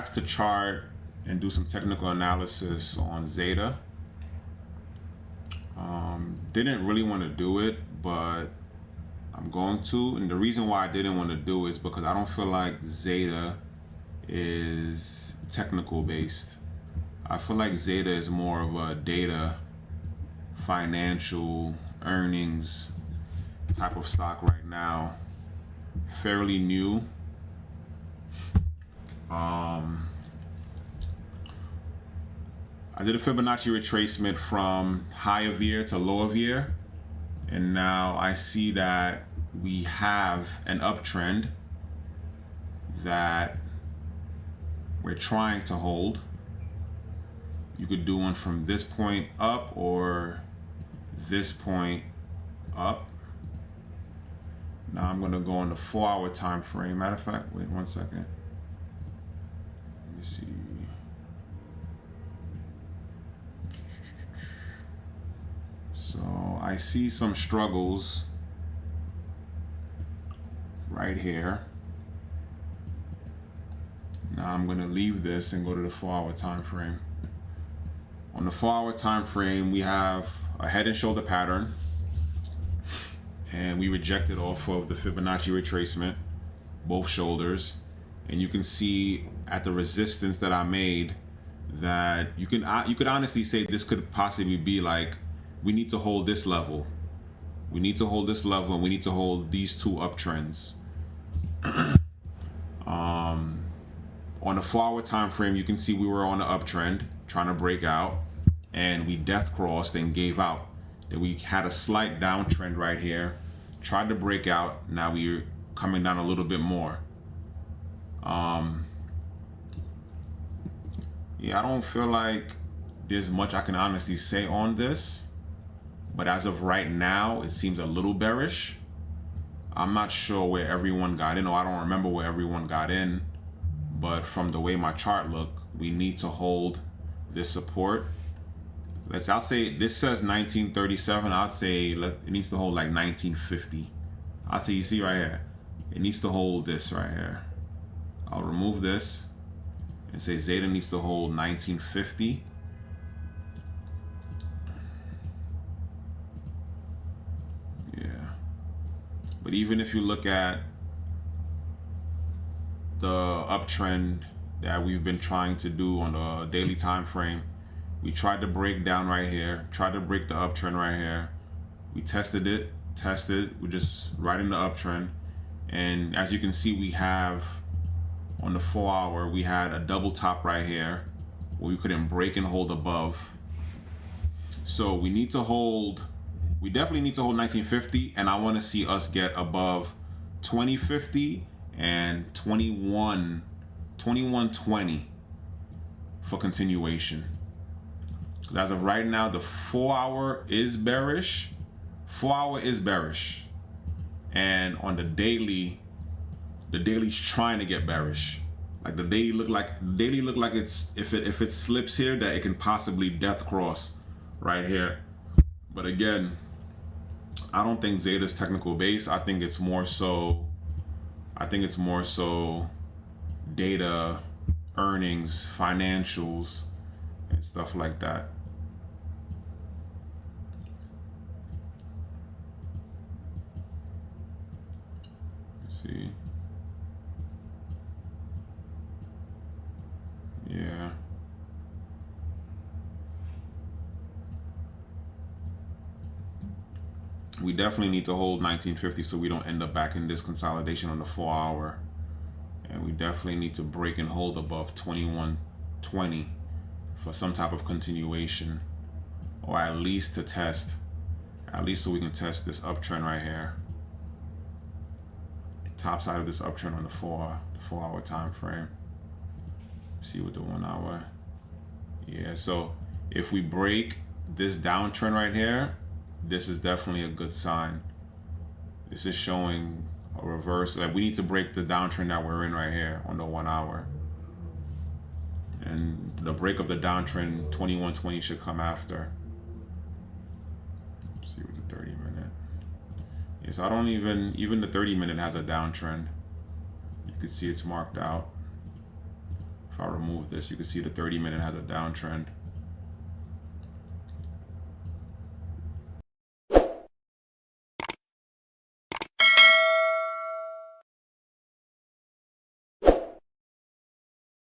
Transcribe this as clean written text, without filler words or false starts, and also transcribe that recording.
asked to chart and do some technical analysis on ZETA. Didn't really want to do it, but I'm going to. And the reason why I didn't want to do it is because I don't feel like ZETA is technical based. I feel like ZETA is more of a data, financial, earnings type of stock right now. Fairly new. I did a Fibonacci retracement from high of year to low of year, and now I see that we have an uptrend that we're trying to hold. You could do one from this point up or this point up. Now I'm gonna go on the 4-hour time frame. Matter of fact, wait 1 second. Let me see. So I see some struggles right here. Now I'm gonna leave this and go to the 4-hour time frame. On the 4-hour time frame, we have a head and shoulder pattern, and we rejected off of the Fibonacci retracement, both shoulders, and you can see at the resistance that I made that you could honestly say this could possibly be like, we need to hold this level. We need to hold this level, and we need to hold these two uptrends. On the 4-hour time frame, you can see we were on an uptrend trying to break out, and we death crossed and gave out. Then we had a slight downtrend right here, tried to break out. Now we're coming down a little bit more. Yeah, I don't feel like there's much I can honestly say on this, but as of right now, it seems a little bearish. I'm not sure where everyone got in, or I don't remember where everyone got in, but from the way my chart look, we need to hold this support. I'll say this says 1937. I'd say it needs to hold like 1950. I'd say, you see right here, it needs to hold this right here. I'll remove this and say ZETA needs to hold 1950. Yeah. But even if you look at the uptrend that we've been trying to do on the daily time frame, we tried to break down right here, tried to break the uptrend right here. We tested, we're just right in the uptrend. And as you can see, we have on the 4-hour, we had a double top right here where we couldn't break and hold above. So we need to hold, we definitely need to hold 1950, and I want to see us get above 2050 and 2120 for continuation. As of right now, the 4-hour is bearish. 4-hour is bearish, and on the daily's trying to get bearish. Like the daily look like it's, if it slips here, that it can possibly death cross right here. But again, I don't think ZETA's technical base. I think it's more so data, earnings, financials, and stuff like that. Let's see. Yeah. We definitely need to hold 1950 so we don't end up back in this consolidation on the 4-hour. And we definitely need to break and hold above 2120 for some type of continuation, or at least to test, so we can test this uptrend right here. Top side of this uptrend on the 4-hour time frame. See what the 1-hour. Yeah, so if we break this downtrend right here, this is definitely a good sign. This is showing a reverse. Like, we need to break the downtrend that we're in right here on the 1-hour. And the break of the downtrend, 2120, should come after. Let's see what the 30-minute. Yes, I don't even the 30-minute has a downtrend. You can see it's marked out. If I remove this, you can see the 30-minute has a downtrend.